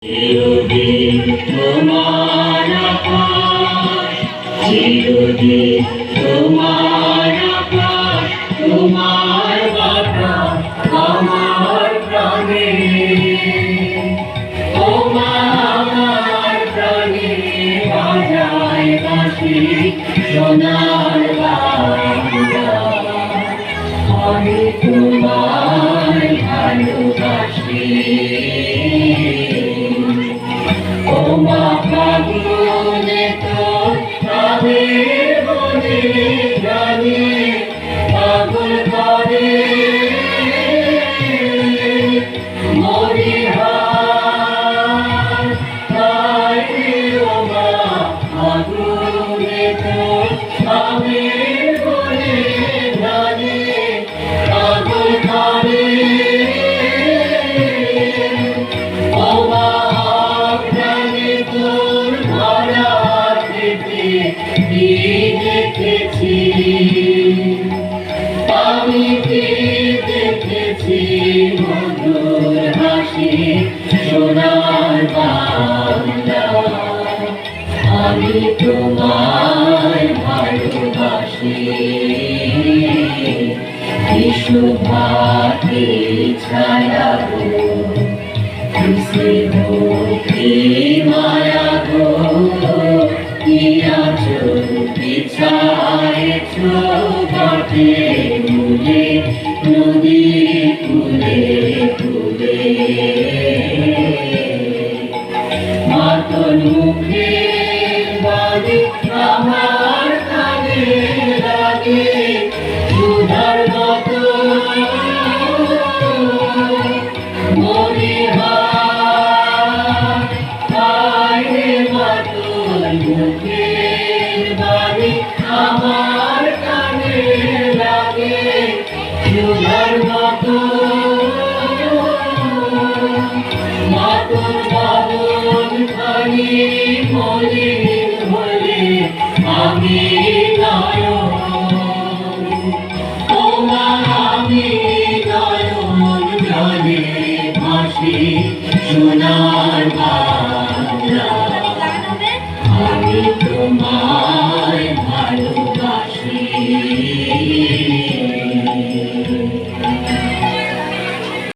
চিরদিন তোমার আকাশ, চিরদিন তোমার আকাশ, তোমার বাতাস আমার প্রাণে, তোমার প্রাণে বাজায় বাঁশি সোনার বাংলা। আমি তোমায় ভালোবাসি, ওমা ফাগুনে তোর আবির বনে প্রাণে পাগল করে মরিহার। তাই ওমা ফাগুনে তোর আবির বনে প্রাণে পাগল করে। দেখেছি আমি কি দেখেছি মধুর হাসি সোনার বাংলা। আমি তোমায় ভালোবাসি, বিশুভাতি ছায়া গো, কি মায়া গো, বিছায়েছ ঘাটে কূলে নদী কূলে কূলে। মাতন মুখে বাণী আমার কানে লাগে সুধার মতো মরিহার। আয় মাতন মুখে বাণী আমার কানে লাগে সুধার মতো। মাতন বাদন খানি মলিন হলে আমি নয়ন, ওমা আমি নয়ন জলে ভাসি সোনার বাংলা।